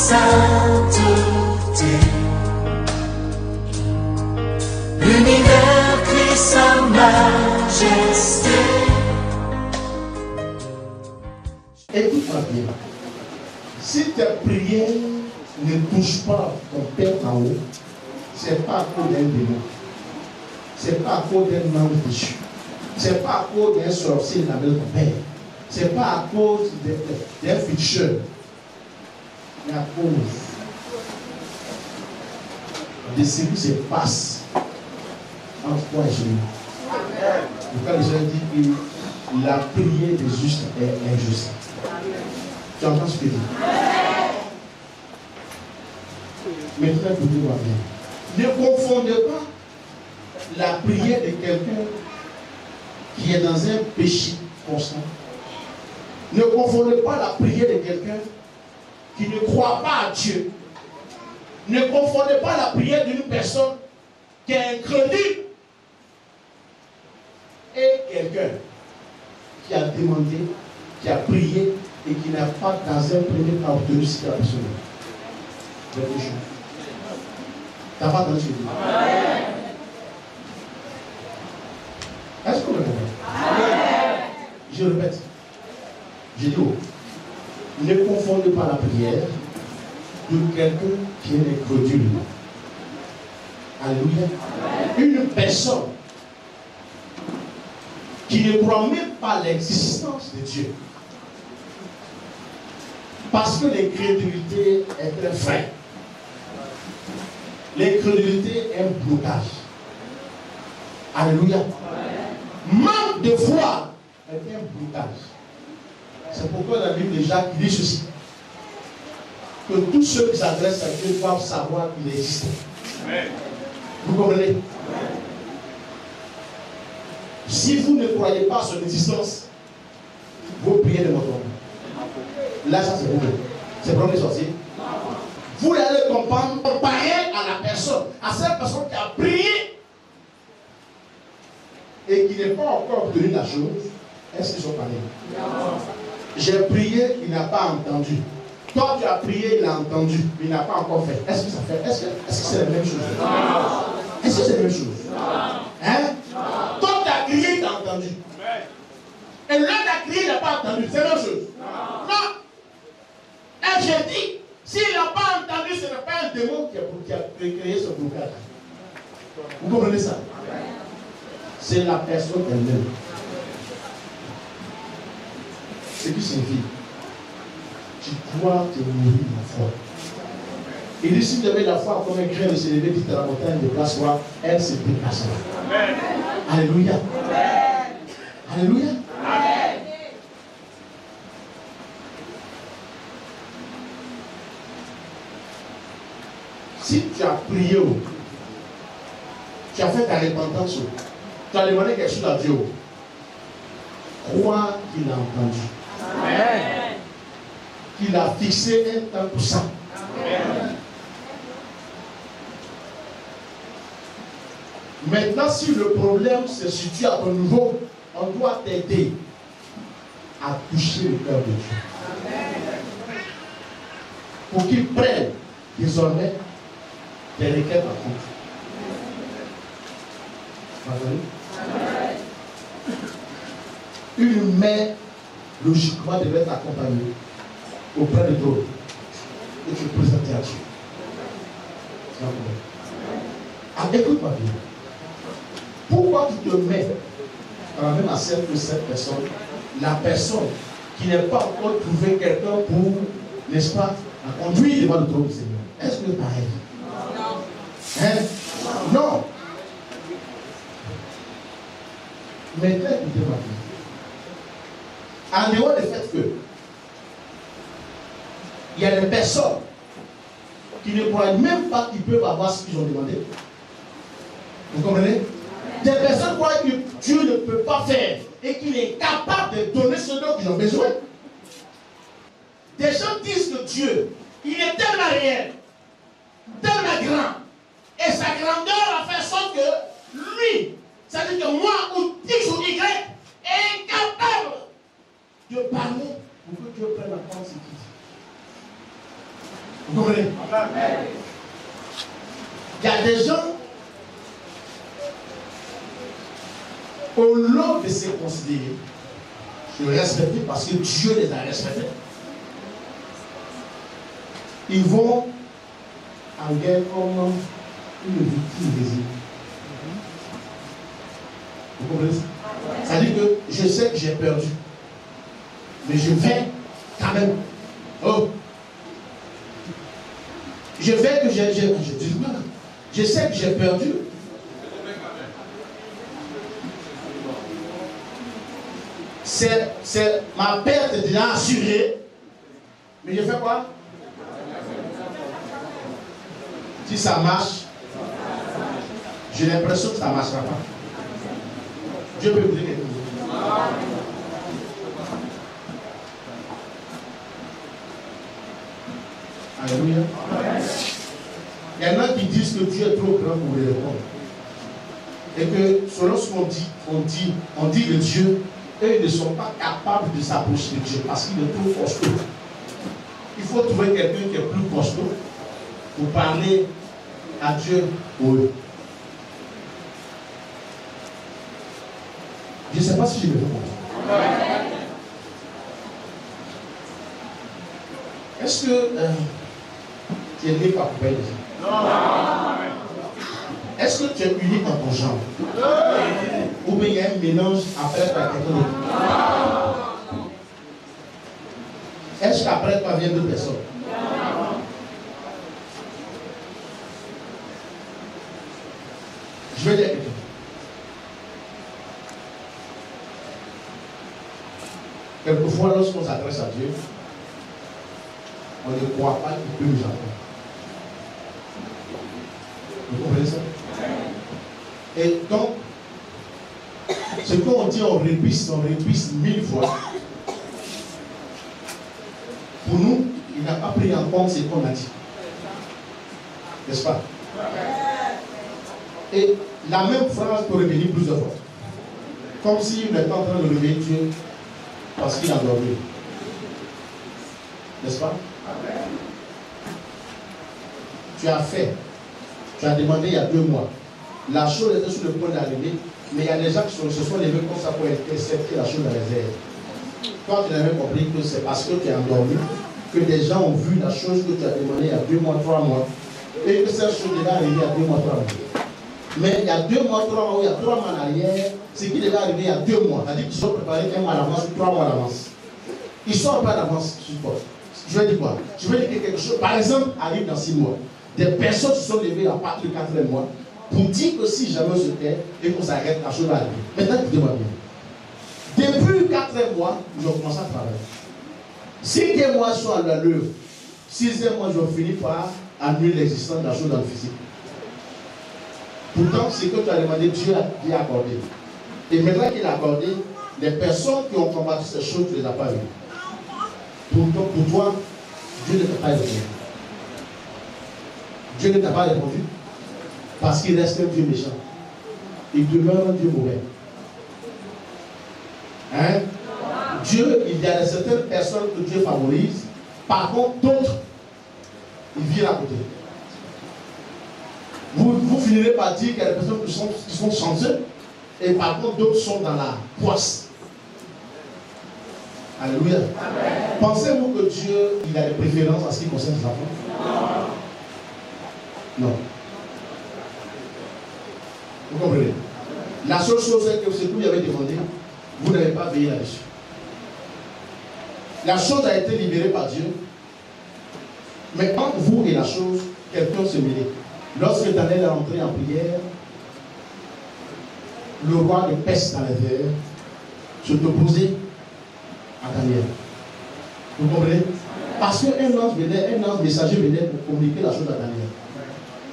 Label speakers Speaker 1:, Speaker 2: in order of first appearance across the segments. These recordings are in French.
Speaker 1: sainteté. L'univers crie sa majesté.
Speaker 2: Écoute-moi bien. Si tes prières ne touchent pas ton Père en haut, ce n'est pas à cause d'un démon. Ce n'est pas à cause d'un ange déchu. Ce n'est pas à cause d'un sorcier qui appelle ton Père. Ce n'est pas à cause d'un ficheur. Mais à cause de ce qui se passe entre toi et Jésus. Pourquoi les gens disent que la prière des justes est injuste. Tu entends ce que je dis? Maintenant, écoutez-moi bien. Ne confondez pas la prière de quelqu'un qui est dans un péché constant. Ne confondez pas la prière de quelqu'un qui ne croit pas à Dieu. Ne confondez pas la prière d'une personne qui est incrédule et quelqu'un qui a demandé, qui a prié et qui n'a pas dans un premier temps obtenu ce qu'il a besoin. Tu n'as pas entendu ce que je dis? Est-ce que vous me comprenez? Je répète. Je dis ne confondez pas la prière de quelqu'un qui est incrédule. Alléluia. Une personne qui ne croit même pas à l'existence de Dieu. Parce que l'incrédulité est un frein. L'incrédulité est un blocage. Alléluia. Manque de foi est un blocage. C'est pourquoi la Bible de Jacques dit ceci. Que tous ceux qui s'adressent à Dieu doivent savoir qu'il existe. Amen. Vous comprenez? Amen. Si vous ne croyez pas à son existence, vous priez de votre nom. Là, ça c'est vous. C'est pour les sorciers. Vous allez comprendre, comparer à la personne, à cette personne qui a prié et qui n'est pas encore obtenu la chose. Est-ce qu'ils sont pareils? Non. J'ai prié, il n'a pas entendu. Toi, tu as prié, il a entendu, mais il n'a pas encore fait. Est-ce que ça fait? Est-ce que c'est la même chose? Non. Est-ce que c'est la même chose? Non. Hein? Non. Toi, tu as crié, il a entendu. Et l'autre a crié, il n'a pas entendu. C'est la même chose? Non. Et j'ai dit, s'il n'a pas entendu, ce n'est pas un démon qui a créé ce blocage. Vous comprenez ça? C'est la personne elle-même. Ce qui signifie, tu dois te nourrir de la foi. Il dit, si tu avais la foi comme un grain de s'élever, dit à la montagne de place-toi, elle se déplacera. Alléluia. Amen. Alléluia. Amen. Si tu as prié, tu as fait ta repentance, tu as demandé quelque chose à Dieu, crois qu'il a entendu. Amen. Qu'il a fixé un temps pour ça. Amen. Maintenant, si le problème se situe à ton niveau, on doit t'aider à toucher le cœur de Dieu. Amen. Pour qu'il prenne désormais des requêtes à compte. Amen. Une mère, logiquement, devait être accompagnée auprès de toi et te présenter à Dieu. Ah, écoute-moi bien. Pourquoi tu te mets dans la même assiette que cette personne, la personne qui n'est pas encore trouvé quelqu'un pour, n'est-ce pas, la conduire devant le trône du Seigneur? Est-ce que c'est pareil? Non. Hein? Non. Maintenant, écoutez-moi bien. En dehors du fait que il y a des personnes qui ne croient même pas qu'ils peuvent avoir ce qu'ils ont demandé. Vous comprenez? Des personnes croient que Dieu ne peut pas faire et qu'il est capable de donner ce dont ils ont besoin. Des gens disent que Dieu, il est tellement réel, tellement grand, et sa grandeur a fait sorte que lui, c'est-à-dire que moi, ou X ou Y, est incapable de parler pour que Dieu prenne la part de ce qu'il dit. Vous comprenez? Il y a des gens, au lieu de se considérer, se respecter parce que Dieu les a respectés, ils vont en guerre comme une victime désirée. Vous comprenez ça? C'est-à-dire que je sais que j'ai perdu, mais je vais quand même. Oh! Je sais que j'ai perdu. C'est ma perte déjà assurée. Mais je fais quoi? Si ça marche, j'ai l'impression que ça ne marchera pas. Dieu peut vous dire quelque chose. Alléluia. Il y en a qui disent que Dieu est trop grand pour les répondre. Et que selon ce qu'on dit, on dit de Dieu, eux ne sont pas capables de s'approcher de Dieu parce qu'il est trop costaud. Il faut trouver quelqu'un qui est plus costaud pour parler à Dieu pour eux. Je ne sais pas si je me fais comprendre. Est-ce que tu es né par payer déjà? Non. Est-ce que tu es unique dans ton genre? Ou bien il y a un mélange après par quelqu'un d'autre? Est-ce qu'après toi viennent deux personnes? Je vais dire quelque chose. Quelquefois, lorsqu'on s'adresse à Dieu, on ne croit pas qu'il peut nous entendre. Vous comprenez ça? Et donc, ce qu'on dit, on répisse 1000 fois. Pour nous, il n'a pas pris en compte ce qu'on a dit. N'est-ce pas? Et la même phrase peut revenir plusieurs fois. Comme si on était en train de réveiller Dieu parce qu'il a dormi. N'est-ce pas? Tu as fait. Tu as demandé il y a 2 mois. La chose était sur le point d'arriver, mais il y a des gens qui se sont levés comme ça pour accepter la chose dans les airs. Toi, tu n'as même compris que c'est parce que tu es endormi que des gens ont vu la chose que tu as demandé il y a 2 mois, 3 mois, et que cette chose est arrivée il y a 2 mois, 3 mois. Mais il y a 2 mois, 3 mois, il y a 3 mois en arrière, ce qui est arrivé il y a 2 mois. C'est-à-dire qu'ils sont préparés 1 mois à l'avance, 3 mois à l'avance. Ils sont pas d'avance, je suppose. Je vais dire quoi? Je vais dire que quelque chose, par exemple, arrive dans 6 mois. Des personnes se sont levées à partir du 4e mois pour dire que si jamais on se tait et qu'on s'arrête, la chose va arriver. Maintenant, écoutez-moi bien. Depuis le 4e mois, ils ont commencé à travailler. 5e mois sont à l'heure. 6e mois, ils ont fini par annuler l'existence de la chose dans le physique. Pourtant, ce que tu as demandé, Dieu a accordé. Et maintenant qu'il a accordé, les personnes qui ont combattu ces choses, tu ne les as pas vues. Pour toi, Dieu ne t'a pas répondu. Dieu ne t'a pas répondu parce qu'il reste un Dieu méchant. Il demeure un Dieu mauvais. Hein? Dieu, il y a certaines personnes que Dieu favorise. Par contre, d'autres, ils viennent à côté. Vous finirez par dire qu'il y a des personnes qui sont chanceux et par contre, d'autres sont dans la poisse. Alléluia. Pensez-vous que Dieu, il a des préférences en ce qui concerne les enfants? Non. Vous comprenez? La seule chose est que ce que vous avez demandé, vous n'avez pas veillé là-dessus. La chose a été libérée par Dieu. Mais entre vous et la chose, quelqu'un se mêlait. Lorsque Daniel est entré en prière, le roi de peste dans les airs se opposait à Daniel. Vous comprenez? Parce qu'un ange messager venait pour communiquer la chose à Daniel.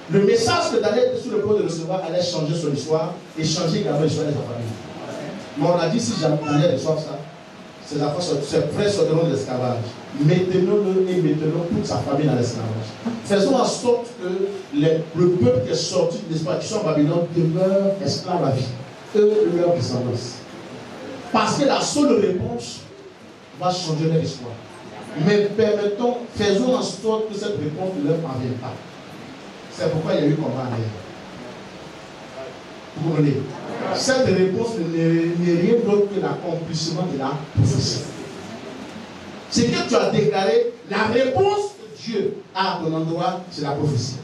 Speaker 2: Le message que Daniel était sur le point de recevoir allait changer son histoire et changer également l'histoire de sa famille. Mais on a dit si Daniel reçoit ça, ses frères sortiront de l'esclavage. Mettons-le et mettons toute sa famille dans l'esclavage. Faisons en sorte que le peuple qui est sorti de l'esclavage, qui sont en Babylone, demeure esclave à vie. Eux, leur descendance. Parce que la seule réponse va changer leur histoire. Mais permettons, faisons en sorte que cette réponse ne leur parvienne pas. C'est pourquoi il y a eu combat en arrière. Vous comprenez? Cette réponse n'est rien d'autre que l'accomplissement de la prophétie. Ce que tu as déclaré, la réponse que Dieu a à ton endroit, c'est la prophétie.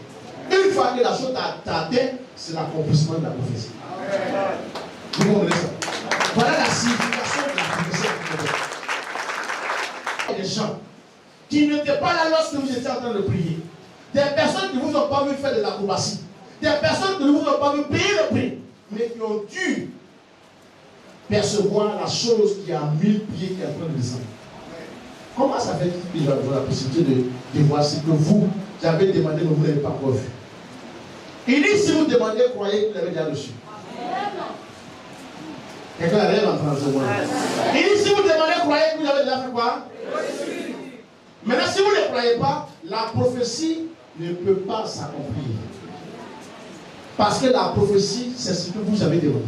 Speaker 2: Une fois que la chose t'a atteint, c'est l'accomplissement de la prophétie. Vous comprenez ça? Voilà la signification de la prophétie. Il y a des gens qui n'étaient pas là lorsque vous étiez en train de prier. Des personnes qui ne vous ont pas vu faire de l'acrobatie. Des personnes qui ne vous ont pas vu payer le prix. Mais qui ont dû percevoir la chose qui a 1000 pieds qui est en train de descendre. Comment ça fait que vous avez la possibilité de voir ce que vous avez demandé, mais vous n'avez pas encore vu? Il dit, si vous demandez, croyez que vous l'avez déjà reçu. Quelqu'un arrive en train de se voir. Il dit, si vous demandez, croyez que vous avez déjà fait quoi? Maintenant, si vous ne croyez pas, la prophétie ne peut pas s'accomplir. Parce que la prophétie, c'est ce que vous avez demandé.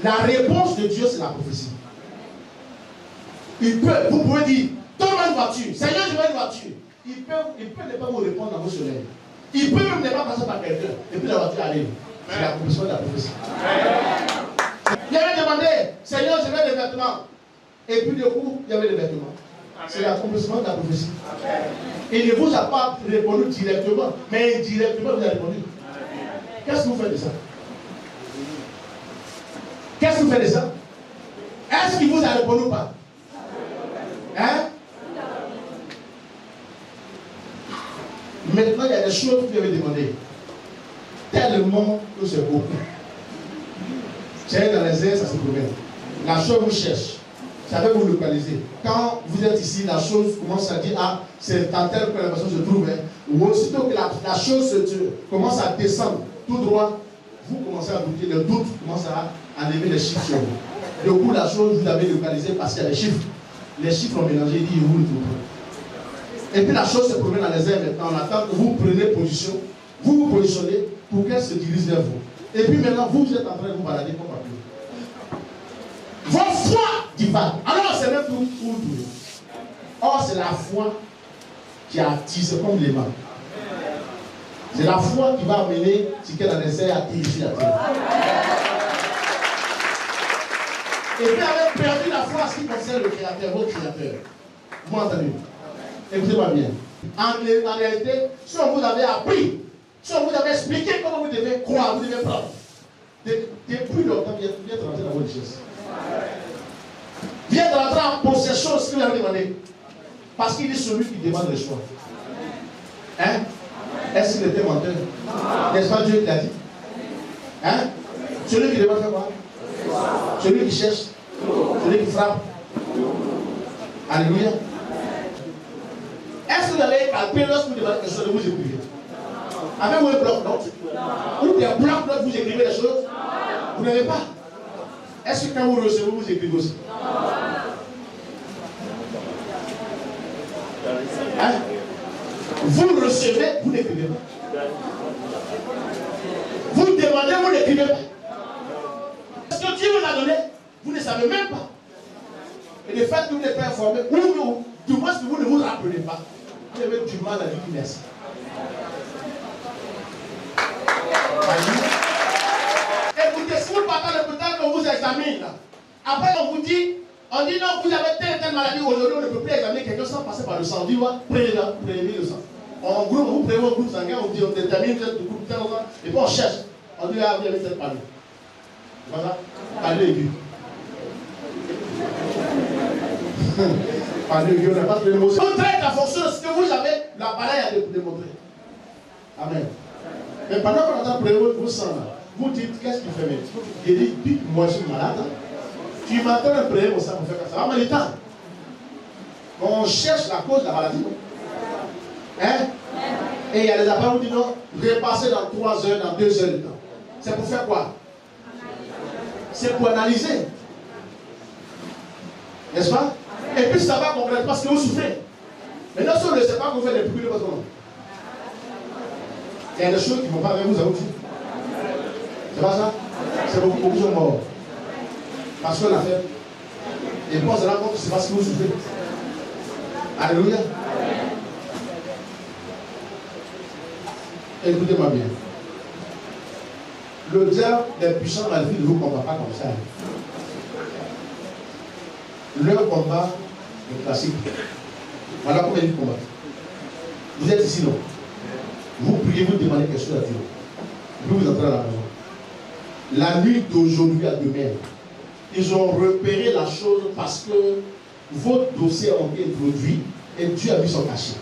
Speaker 2: La réponse de Dieu, c'est la prophétie. Vous pouvez dire, donne-moi une voiture. Seigneur, je veux une voiture. Il peut ne pas vous répondre dans vos soleils. Il peut même ne pas passer par quelqu'un. Et puis la voiture arrive. C'est l'accomplissement de la prophétie. Il avait demandé, Seigneur, je veux des vêtements. Et puis du coup, il y avait des vêtements. C'est l'accomplissement de la prophétie. Il ne vous a pas répondu directement, mais indirectement, vous avez répondu. Qu'est-ce que vous faites de ça? Qu'est-ce que vous faites de ça? Est-ce qu'il vous a répondu ou pas? Hein? Maintenant, il y a des choses que vous avez demandées. Tellement que c'est beaucoup. C'est dans les airs, ça se promène. La chose vous cherche. Ça va vous localiser. Quand vous êtes ici, la chose commence à dire, ah, c'est dans telle que la personne se trouve. Hein. Ou aussitôt que la chose commence à descendre tout droit, vous commencez à douter, le doute commence à lever les chiffres sur vous. Du coup, la chose, vous avez localisé parce qu'il y a des chiffres. Les chiffres ont mélangé, il dit, vous le trouvez. Et puis la chose se promène dans les airs maintenant. On attend que vous preniez position, vous vous positionnez pour qu'elle se dirige vers vous. Et puis maintenant, vous êtes en train de vous balader comme papier. Votre foi divague. Alors, c'est même pour tout. Or, c'est la foi qui attire, c'est comme les mains. C'est la foi qui va amener ce qu'elle a laissé à ici la terre. Et puis, avec perdu la foi en ce qui concerne le Créateur, votre Créateur. Vous m'entendez? Écoutez-moi bien. En réalité, si on vous avait appris, si on vous avait expliqué comment vous devez croire, vous devez prendre, depuis longtemps, viens rentrer dans votre richesse. Viens rentrer en possession de ce qu'il a demandé. Parce qu'il est celui qui demande le choix. Hein? Est-ce qu'il était menteur? N'est-ce pas Dieu qui l'a dit? Hein? Celui qui demande faire quoi? Celui qui cherche, celui qui frappe. Alléluia. Est-ce que vous avez calculé lorsque vous demandez quelque chose de vous écrivez? Avez-vous un bloc-notes? Ou des bloc-notes, vous écrivez des choses? Vous n'avez pas. Est-ce que quand vous recevez, vous écrivez aussi? Hein? Vous recevez, vous n'écrivez pas. Vous demandez, vous n'écrivez pas. Ce que Dieu vous a donné, vous ne savez même pas. Et le fait que vous n'êtes pas informé, ou du moins que vous ne vous rappelez pas, vous avez du mal à dire merci. Écoutez, si vous partez à l'hôpital qu'on vous examine, après on vous dit, non, vous avez telle maladie, aujourd'hui on ne peut plus examiner quelqu'un sans passer par le sang. On dit, prenez le sang. En groupe, vous prenez un groupe sanguin, on dit, on détermine, vous êtes du groupe tel, et puis on cherche. On dit, vous avez cette maladie. Voilà, parlez aigu. Parlez aigu, on n'a pas de mots. Vous traitez en fonction de ce que vous avez, l'appareil à démontrer. Amen. Mais pendant qu'on entend prendre vos sangs, vous dites, qu'est-ce qu'il fait même? Il dit, moi je suis malade. Tu m'entends un prêt, mon sang, on fait comme ça. Ça va mal temps. On cherche la cause de la maladie. Hein? Et il y a des appareils où on dit non, repasser dans 3 heures, dans 2 heures de temps. C'est pour faire quoi? C'est pour analyser. N'est-ce pas? Et puis ça va concrètement ce que vous souffrez. Mais non, si on ne sait pas qu'on fait des bruits de votre nom. Il y a des choses qui ne vont pas avec vous, à vous. C'est pas ça? C'est beaucoup sont morts. Parce qu'on a fait. Et puis on se rend compte que c'est parce que vous souffrez. Alléluia. Écoutez-moi bien. Le diable, les puissants maléfiques ne vous combattent pas comme ça. Leur combat est classique. Voilà comment ils combattent. Vous êtes ici, non? Vous priez, vous demandez quelque chose à Dieu. Vous vous entrez à la maison. La nuit d'aujourd'hui à demain, ils ont repéré la chose parce que votre dossier a été introduit et Dieu a mis son cachet.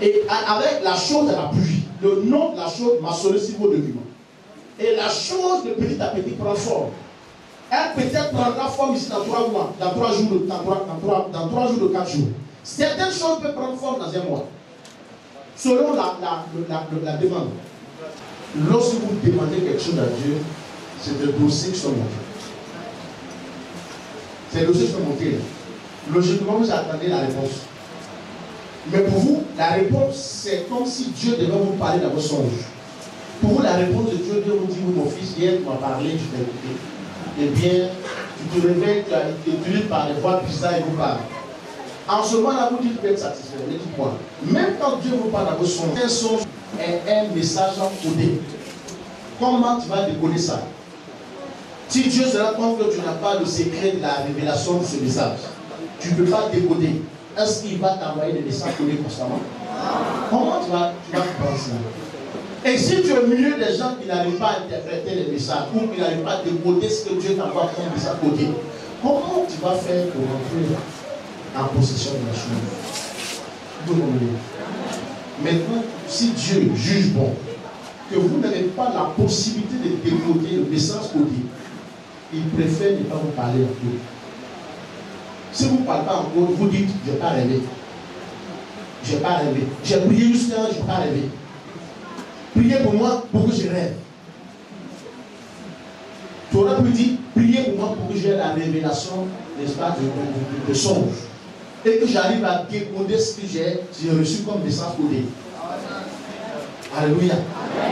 Speaker 2: Et avec la chose à la pluie, le nom de la chose m'a sonné sur vos documents. Et la chose de petit à petit prend forme. Elle peut-être prendra forme ici dans 3 mois, dans 3 jours, dans 3 jours de 4 jours. Certaines choses peuvent prendre forme dans 1 mois. Selon la demande. Lorsque vous demandez quelque chose à Dieu, c'est des dossiers qui sont montés. Ces dossiers sont montés. Logiquement, vous attendez la réponse. Mais pour vous, la réponse, c'est comme si Dieu devait vous parler dans vos songes. Pour vous, la réponse de Dieu, Dieu vous dit, oui, mon fils, hier, tu m'as parlé, je t'ai écouté. Eh bien, tu te réveilles, tu as été tenu par les voix bizarres et vous parle. En ce moment-là, vous dites, vous êtes satisfait. Mais dites-moi, même quand Dieu vous parle dans vos songes, un songe est un message encodé. Comment tu vas décoder ça? Si Dieu se rend compte que tu n'as pas le secret de la révélation de ce message, tu ne peux pas décoder. Est-ce qu'il va t'envoyer des messages codés constamment? Comment tu vas comprendre cela? Et si tu es au milieu des gens qui n'arrivent pas à interpréter les messages ou qui n'arrivent pas à décoder ce que Dieu t'envoie comme message codé, comment tu vas faire pour rentrer en possession de la chose? Vous comprenez? Maintenant, si Dieu juge bon, que vous n'avez pas la possibilité de décoder le message codé, il préfère ne pas vous parler en code. Si vous ne parlez pas en code, vous dites, je n'ai pas rêvé. Je n'ai pas rêvé. J'ai prié jusqu'à je n'ai pas rêvé. Priez pour moi pour que je rêve. Tu aurais pu dire, priez pour moi pour que j'ai la révélation, n'est-ce pas, de songe. Et que j'arrive à décoder ce que j'ai reçu comme message codé. Alléluia.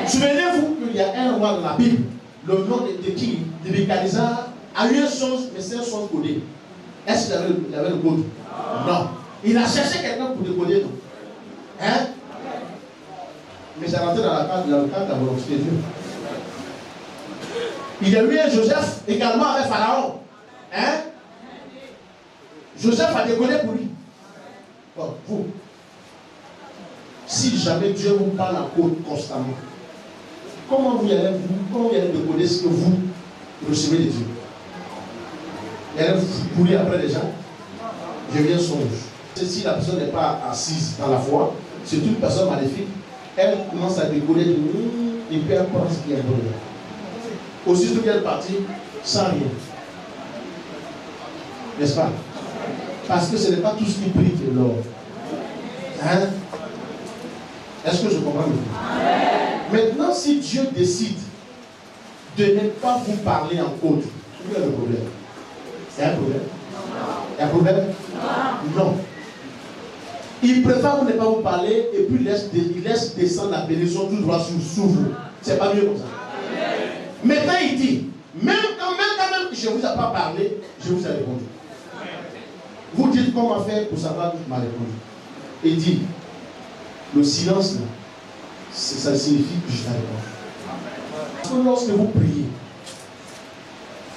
Speaker 2: Souvenez-vous qu'il y a un roi dans la Bible, le nom de qui? De Nebuchadnezzar, a eu un songe, mais c'est un songe codé. Est-ce qu'il avait le code? Non. Il a cherché quelqu'un pour décoder, non? Hein? Mais ça rentrait dans le cadre de la volonté de Dieu. Il y a eu un Joseph également avec Pharaon. Hein? Joseph a décodé pour lui. Bon, vous. Si jamais Dieu vous parle en code constamment, comment vous allez décoder ce que vous recevez de Dieu? Et allez vous courir après les gens? Je viens songe. Si la personne n'est pas assise dans la foi, c'est une personne maléfique, elle commence à décoder et puis elle pense qu'il y a un problème. Aussitôt qu'elle est partie, sans rien. N'est-ce pas? Parce que ce n'est pas tout ce qui brille qui est l'or. Hein? Est-ce que je comprends bien? Maintenant, si Dieu décide de ne pas vous parler en code, il y a le problème. Il y a un problème? Il y a un problème? Non. Il préfère ne pas vous parler et puis il laisse descendre la bénédiction tout droit sur vous. C'est pas mieux comme ça. Maintenant, il dit, même quand je ne vous ai pas parlé, je vous ai répondu. Vous dites comment faire pour savoir que je m'ai répondu. Il dit, le silence, là, ça signifie que je t'ai répondu. Parce que lorsque vous priez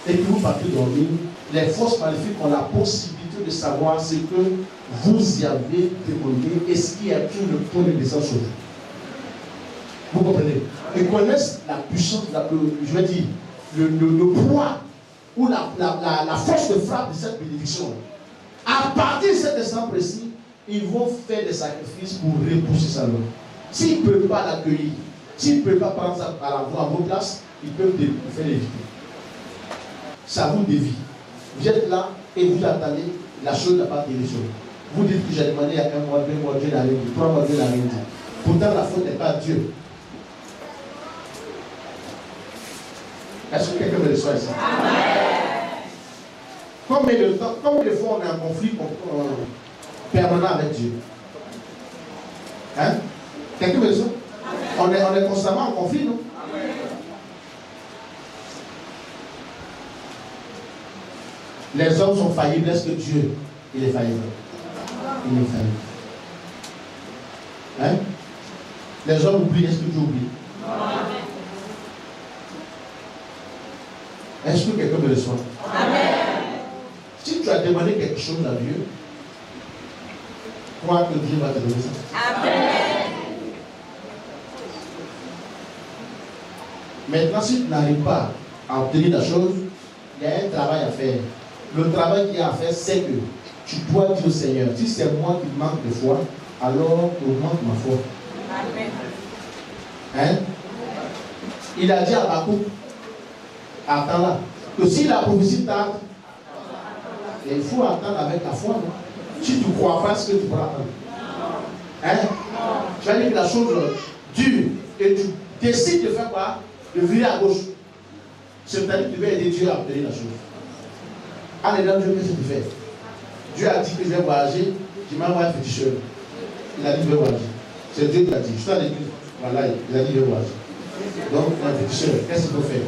Speaker 2: et que vous partez dormir, les forces maléfiques ont la possibilité de savoir ce que vous y avez décollé et ce qui a tout le point de descendre sur vous. Vous comprenez? Ils connaissent la puissance, je vais dire, le poids ou la force de frappe de cette bénédiction. À partir de cet instant précis, ils vont faire des sacrifices pour repousser ça. S'ils ne peuvent pas l'accueillir, s'ils ne peuvent pas prendre ça à vos places, ils peuvent faire l'éviter. Ça vous dévie. Vous êtes là et vous attendez, la chose n'a pas été résolue. Vous dites que j'ai demandé il y a 1 mois, 2 mois, Dieu n'a rien dit, 3 mois, Dieu n'a rien dit. Pourtant, la faute n'est pas à Dieu. Est-ce que quelqu'un me reçoit ici? Combien de fois on est en conflit permanent avec Dieu? Hein? Quelqu'un me reçoit? On est constamment en conflit, non? Les hommes sont faillibles, est-ce que Dieu, il est faillible? une famille. Hein? Les hommes oublient, est-ce que tu oublies? Est-ce que quelqu'un me reçoit? Amen. Si tu as demandé quelque chose à Dieu, crois que Dieu va te donner ça. Amen. Maintenant, si tu n'arrives pas à obtenir la chose, il y a un travail à faire. Le travail qu'il y a à faire, c'est que tu dois dire au Seigneur, si c'est moi qui manque de foi, alors augmente ma foi. Amen. Hein? Il a dit à Habakkuk, attends là, que si la prophétie tarde, il faut attendre avec la foi. Non? Si tu ne crois pas, ce que tu pourras attendre. Hein? Tu vas dire que la chose dure et tu décides de faire quoi? De virer à gauche. C'est-à-dire que tu vas aider Dieu à obtenir la chose. En aidant Dieu, qu'est-ce que tu fais? Dieu a dit que je vais voyager, je m'envoie un féticheur. Il a dit que je vais voyager. C'est Dieu qui l'a dit. Je suis à l'église. Voilà, il a dit que je vais voyager. Donc, un féticheur, qu'est-ce qu'il faut faire?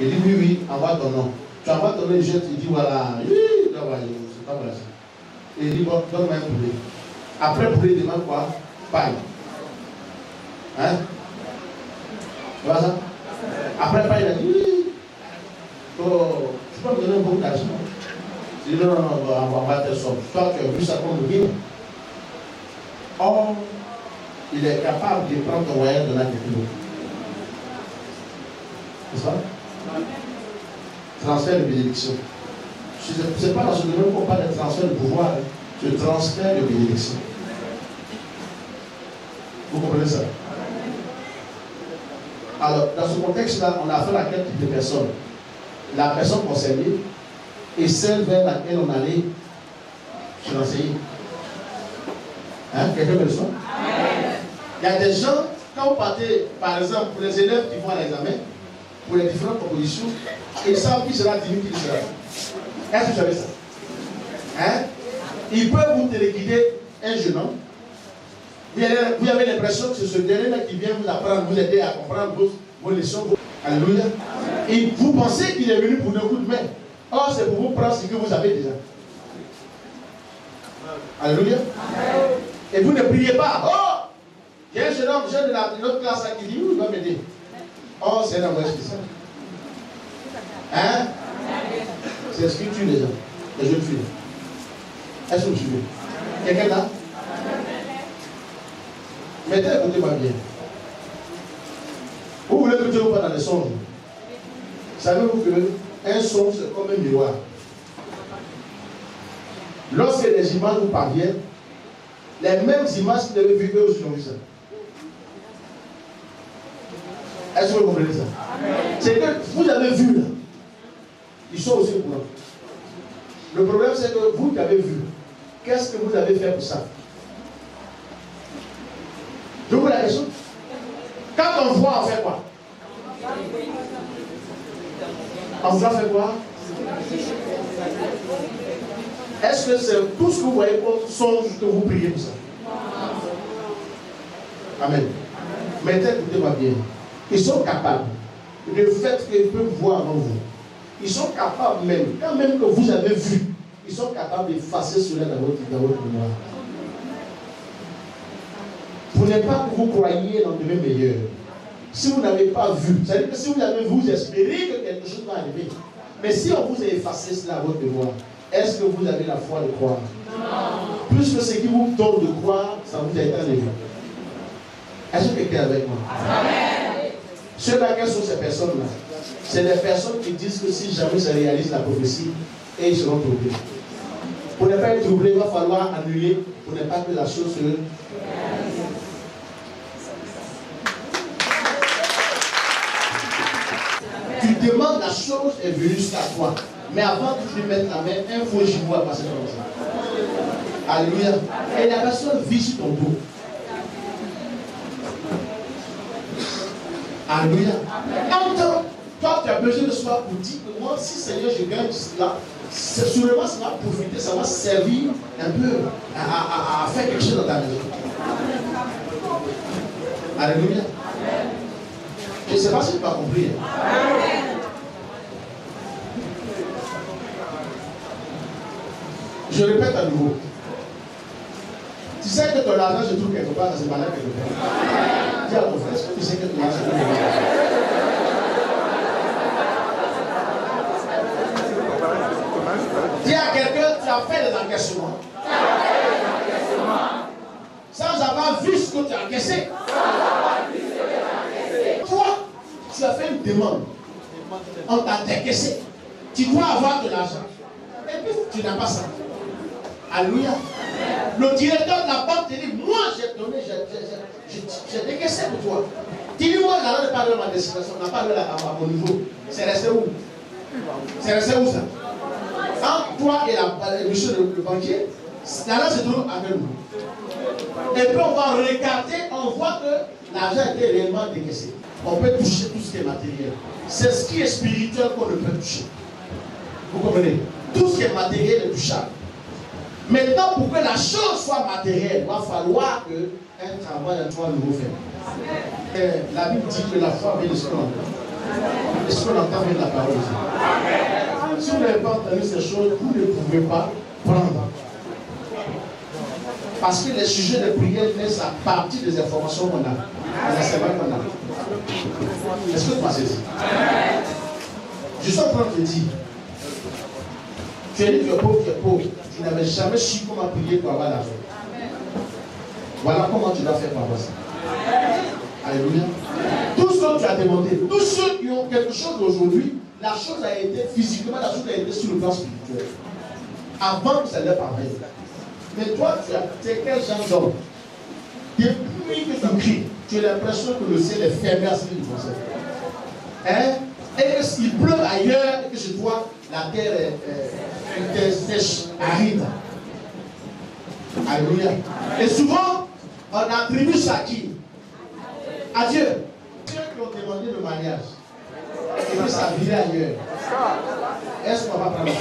Speaker 2: Il dit oui, oui, envoie ton nom. Tu envoies ton nom, il jette, il dit voilà, oui, je vais voyager, c'est pas voyager. Et il dit bon, donne-moi un poulet. Après, le poulet demande quoi? Paille. Hein? Tu vois ça? Après, paille, il a dit oui. Oh, tu peux me donner un bon d'argent? Il dit non, non, non, on va te sortir. Toi, tu as vu ça comme bien. Or, il est capable de prendre ton voyage de la technologie. C'est ça? Transfert de bénédiction. Ce n'est pas dans ce domaine qu'on parle de transfert de pouvoir, c'est transfert de bénédiction. Vous comprenez ça? Alors, dans ce contexte-là, on a affaire à quel type de personne? La personne concernée et celle vers laquelle on allait se renseigner. Hein? Quelqu'un me le soin? Il y a des gens, quand vous partez, par exemple, pour les élèves qui vont à l'examen, pour les différentes propositions, ils savent qui sera digne, qui sera. Est-ce que vous savez ça? Hein? Ils peuvent vous téléguider un jeune homme. Vous avez l'impression que c'est ce dernier-là qui vient vous apprendre, vous aider à comprendre vos leçons. Alléluia. Et vous pensez qu'il est venu pour un coup de main. Or, c'est pour vous prendre ce que vous avez déjà. Alléluia. Et vous ne priez pas. Oh! Il y a un jeune homme, jeune de notre classe là, qui dit, il doit m'aider. Oh, c'est un envoyé spécial. Hein? C'est scripture déjà. Les jeunes filles. Est-ce que vous suivez? Quelqu'un là? Mettez écoutez-moi bien. Vous voulez que Dieu vous parle dans les songes? Savez-vous qu'un songe, c'est comme un miroir. Lorsque les images vous parviennent, les mêmes images que vous avez vues, eux aussi ont vu ça. Est-ce que vous comprenez ça? C'est que vous avez vu là. Ils sont aussi au courant. Le problème, c'est que vous qui avez vu, qu'est-ce que vous avez fait pour ça? Je vous pose la question. Quand on voit, on fait quoi? On doit faire quoi? Est-ce que c'est tout ce que vous voyez comme songe que vous priez pour ça? Amen. Maintenant, écoutez-moi bien. Ils sont capables, du fait qu'ils peuvent voir avant vous, ils sont capables même, quand même que vous avez vu, ils sont capables d'effacer cela dans votre mémoire. Pour ne pas que vous croyiez dans demain meilleur. Si vous n'avez pas vu, c'est-à-dire que si vous avez vu, vous espérez que quelque chose va arriver. Mais si on vous a effacé cela à votre mémoire, est-ce que vous avez la foi de croire? Non. Plus que ce qui vous donne de croire, ça vous a été enlevé. Est-ce que quelqu'un est avec moi? Amen. Ceux-là, quelles sont ces personnes-là? C'est des personnes qui disent que si jamais ça réalise la prophétie, et ils seront troublés. Pour ne pas être troublés, il va falloir annuler pour ne pas que la chose se réalise. Tu demandes la chose est venue jusqu'à toi. Mais avant que tu lui mettes la main, un faux gigot à passer comme ça. Alléluia. Et la personne vit sur ton dos. Alléluia. Entends, toi tu as besoin de soi pour dire que moi, si Seigneur je gagne cela, sûrement ça va profiter, ça va servir un peu à faire quelque chose dans ta maison. Alléluia. Je ne sais pas si tu as compris. Je répète à nouveau. sais que ton argent se trouve quelque part, c'est malin quelque part. Dis à ton frère, est-ce que tu sais que ton argent se trouve quelque part? Dis à quelqu'un, tu as fait des encaissements. Sans avoir vu ce que tu as encaissé. Toi, tu as fait une demande. On t'a décaissé. Tu dois avoir de l'argent. Et puis, tu n'as pas ça. Alléluia. Le directeur de la banque te dit, moi j'ai donné, j'ai décaissé pour toi. Tu dis, moi, l'argent n'est pas arrivé à ma destination, on n'a pas arrivé à mon niveau. C'est resté où? C'est resté où ça? Entre toi et monsieur le banquier, l'argent se trouve avec nous. Et puis on va regarder, on voit que l'argent a été réellement décaissé. On peut toucher tout ce qui est matériel. C'est ce qui est spirituel qu'on ne peut toucher. Vous comprenez? Tout ce qui est matériel est touchable. Maintenant, pour que la chose soit matérielle, il va falloir qu'un travail soit nouveau fait. La Bible dit que la foi vient de ce qu'on entend. Et ce qu'on entend vient de la parole aussi. Si vous n'avez pas entendu ces choses, vous ne pouvez pas prendre. Parce que les sujets de prière naissent à partir des informations qu'on a, des enseignements qu'on a. Est-ce que tu m'as saisi? Je suis en train de te dire, tu es dit, tu es pauvre, tu n'avais jamais su comment prier pour avoir l'argent. Voilà comment tu dois faire pour avoir ça. Alléluia. Tout ce que tu as demandé, tous ceux qui ont quelque chose aujourd'hui, la chose a été physiquement, la chose a été sur le plan spirituel. Avant que ça leur parvienne. Mais toi, tu es quel genre d'homme? Depuis que tu cries, tu as l'impression que le ciel est fermé à ce que tu pensais. Hein? Et que s'il pleut ailleurs, et que chez toi, la terre est sèche, aride. Alléluia. Et souvent, on attribue ça à qui? À Dieu. Ceux qui ont demandé le mariage, et que ça virait ailleurs. Est-ce qu'on va prendre ça?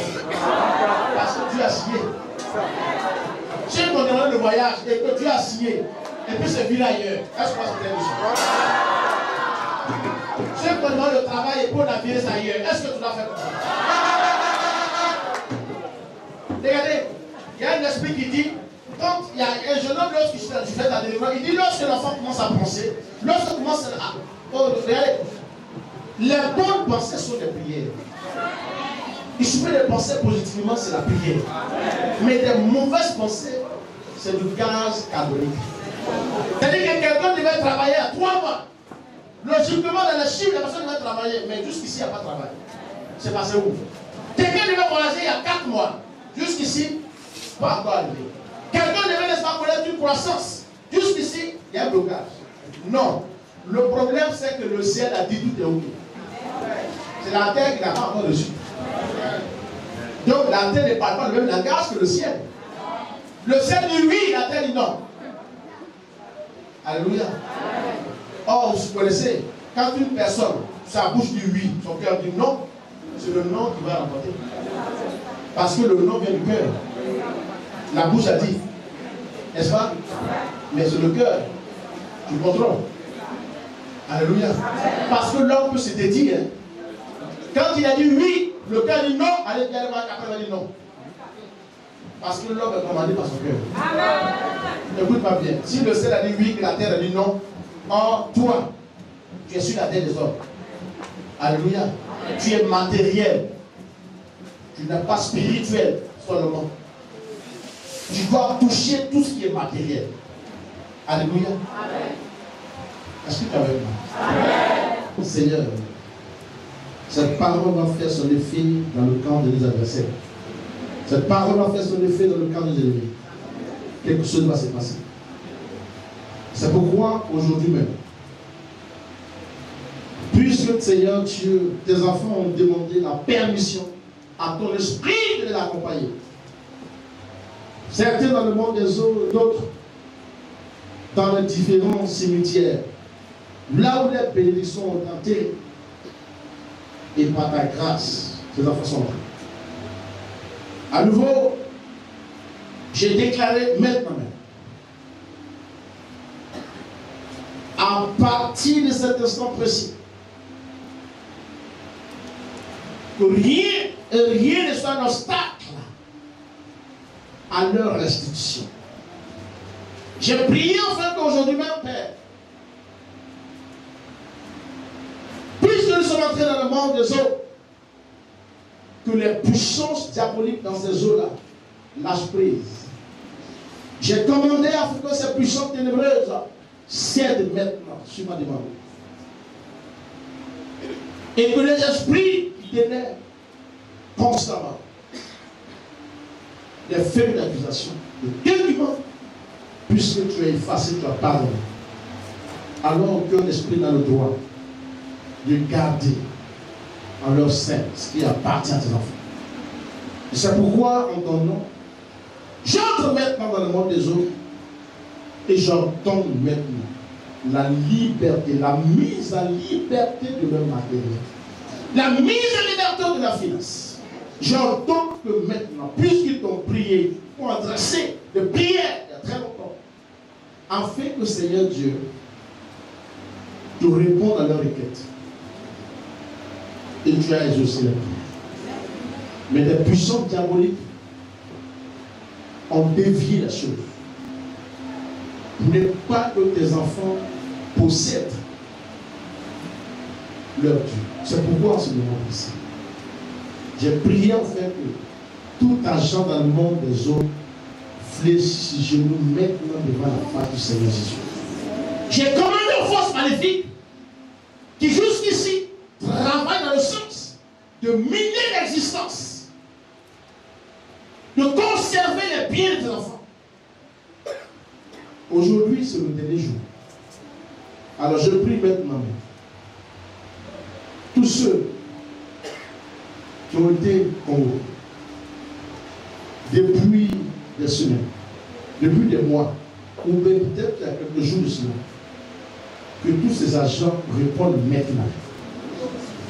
Speaker 2: Parce que Dieu a signé. Ceux qui ont demandé le voyage et que Dieu a signé, et puis c'est viré ailleurs. Est-ce qu'on va se faire du Ceux qui ont demandé le travail et pour la virée ailleurs, est-ce que tu dois faire comme ça? Regardez, il y a un esprit qui dit, quand il y a un jeune homme, lorsqu'il fait la délivrance, il dit, lorsque l'enfant commence à penser, lorsqu'il commence à... regardez, les bonnes pensées sont des prières. Il suffit de penser positivement, c'est la prière. Mais des mauvaises pensées, c'est du gaz carbonique. C'est-à-dire que quelqu'un devait travailler à 3 mois. Logiquement, dans les chiffres, la personne devait travailler, mais jusqu'ici, il n'y a pas de travail. C'est passé où? Quelqu'un devait voyager il y a 4 mois. Jusqu'ici, pas encore arrivé. Quelqu'un devait, n'est-ce pas, connaître une croissance. Jusqu'ici, il y a un blocage. Non. Le problème, c'est que le ciel a dit tout est OK. C'est la terre qui n'a pas encore reçu. Donc la terre ne parle pas le même langage que le ciel. Le ciel dit oui, la terre dit non. Alléluia. Or, vous connaissez, quand une personne, sa bouche dit oui, son cœur dit non, c'est le non qui va remporter. Parce que le non vient du cœur. La bouche a dit, n'est-ce pas? Mais c'est le cœur qui contrôle. Alléluia. Parce que l'homme peut se dédier. Hein. Quand il a dit oui, le cœur dit non, allez bien voir qu'après il va dire non. Parce que l'homme est commandé par son cœur. Écoute pas bien. Si le ciel a dit oui, que la terre a dit non, or toi, tu es sur la terre des hommes. Alléluia. Tu es matériel. Tu n'es pas spirituel seulement. Tu dois toucher tout ce qui est matériel. Alléluia. Est-ce que tu es avec moi? Amen. Seigneur, cette parole va faire son effet dans le camp de nos adversaires. Cette parole va faire son effet dans le camp des ennemis. Quelque chose va se passer. C'est pourquoi aujourd'hui même, puisque Seigneur Dieu, tes enfants ont demandé la permission à ton esprit de les accompagner. Certains dans le monde des eaux, d'autres dans les différents cimetières, là où les bénédictions ont enterré. Et par ta grâce, ces enfants sont là. À nouveau, j'ai déclaré maintenant même, à partir de cet instant précis, que rien ne soit un obstacle à leur restitution. J'ai prié enfin qu'aujourd'hui même, Père, puisque nous sommes entrés dans le monde des eaux, que les puissances diaboliques dans ces eaux-là lâchent prise. J'ai commandé afin que ces puissances ténébreuses cèdent maintenant sur ma demande. Et que les esprits qui ténèbres constamment les faits d'accusation de quelque monde, puisque tu as effacé, tu as pardonné, alors qu'un esprit n'a le droit de garder en leur sein ce qui appartient à tes enfants. Et c'est pourquoi, en ton nom, j'entre maintenant dans le monde des eaux et j'ordonne maintenant la liberté, la mise en liberté de leur matériel, la mise en liberté de la finance. J'ordonne que maintenant, puisqu'ils t'ont prié, ont adressé de prières il y a très longtemps, afin que Seigneur Dieu te réponde à leur requête. Et tu as exaucé la prière. Mais les puissances diaboliques ont dévié la chose. N'est pas que tes enfants possèdent leur Dieu. C'est pourquoi on se demande ici. J'ai prié en fait que tout agent dans le monde des eaux fléchisse ses genoux maintenant devant la face du Seigneur Jésus. J'ai commandé aux forces maléfiques qui jusqu'ici travaillent dans le sens de miner l'existence, de conserver les biens des enfants. Aujourd'hui, c'est le dernier jour. Alors je prie maintenant tous ceux qui ont été convoqués depuis des semaines, depuis des mois, ou même peut-être il y a quelques jours de cela, que tous ces agents répondent maintenant.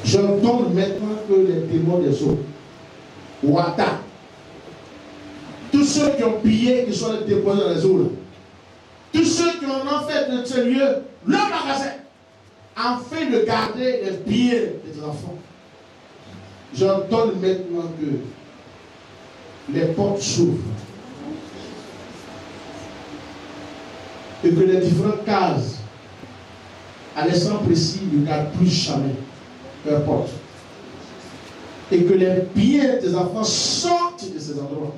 Speaker 2: J'entends maintenant que les démons des eaux, Ouata, tous ceux qui ont pillé, qui sont déposés dans les eaux, là, tous ceux qui ont en fait de ce lieu leur magasin, afin de garder les biens des enfants. J'entends maintenant que les portes s'ouvrent et que les différentes cases, à l'instant précis, ne gardent plus jamais leurs portes. Et que les biens des enfants sortent de ces endroits,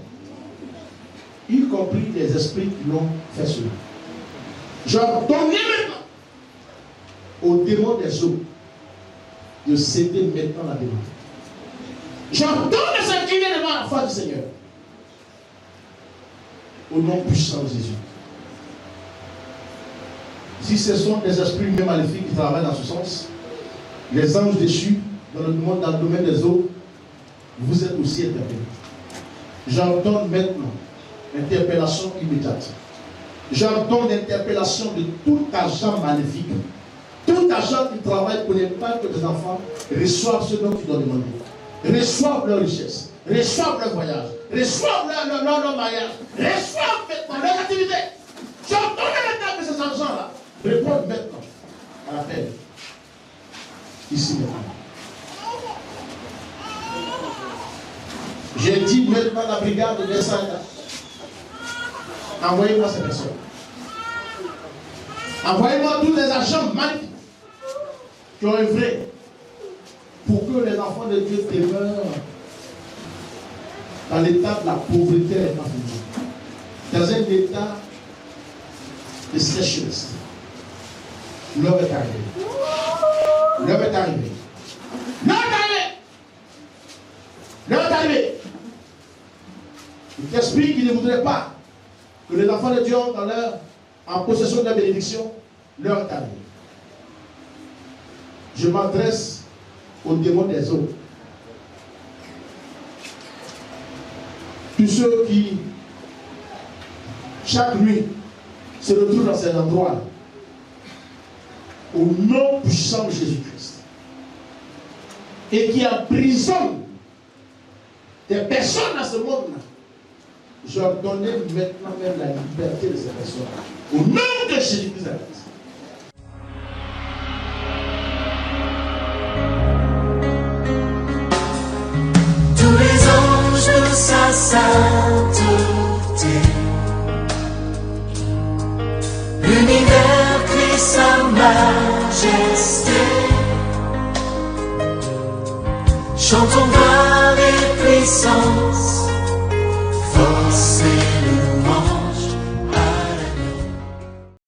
Speaker 2: y compris les esprits qui l'ont fait cela. J'ordonne maintenant aux démons des eaux de céder maintenant la demande. J'ordonne de s'incliner devant la face du Seigneur. Au nom puissant de Jésus. Si ce sont des esprits même maléfiques qui travaillent dans ce sens, les anges déchus dans le domaine des eaux, vous êtes aussi interpellés. J'ordonne maintenant l'interpellation immédiate. J'ordonne l'interpellation de tout agent maléfique. Tout agent qui travaille pour ne pas que les enfants reçoivent ce dont tu dois demander. Reçoivent leur richesse, reçoivent leur voyage, reçoivent leur mariage, reçoivent maintenant leur activité. J'ordonne maintenant que ces agents-là répondent maintenant à l'appel. Ici maintenant. J'ai dit maintenant la brigade de Messana. Envoyez-moi ces personnes. Envoyez-moi tous les agents magnifiques qui ont œuvré pour que les enfants de Dieu demeurent dans l'état de la pauvreté et dans un état de sécheresse. L'heure est arrivée. L'heure est arrivée. L'heure est arrivée. L'heure est arrivée. L'esprit qui ne voudrait pas que les enfants de Dieu en possession de la bénédiction, l'heure est arrivée. Je m'adresse aux démons des eaux. Tous ceux qui, chaque nuit, se retrouvent dans ces endroits, au nom puissant de Jésus-Christ, et qui emprisonnent des personnes dans ce monde-là, j'ordonne maintenant même la liberté de ces personnes. Au nom de Jésus-Christ.
Speaker 1: Tous les anges de sa sainteté L'univers crie sa majesté. Chantons gloire et puissance, force et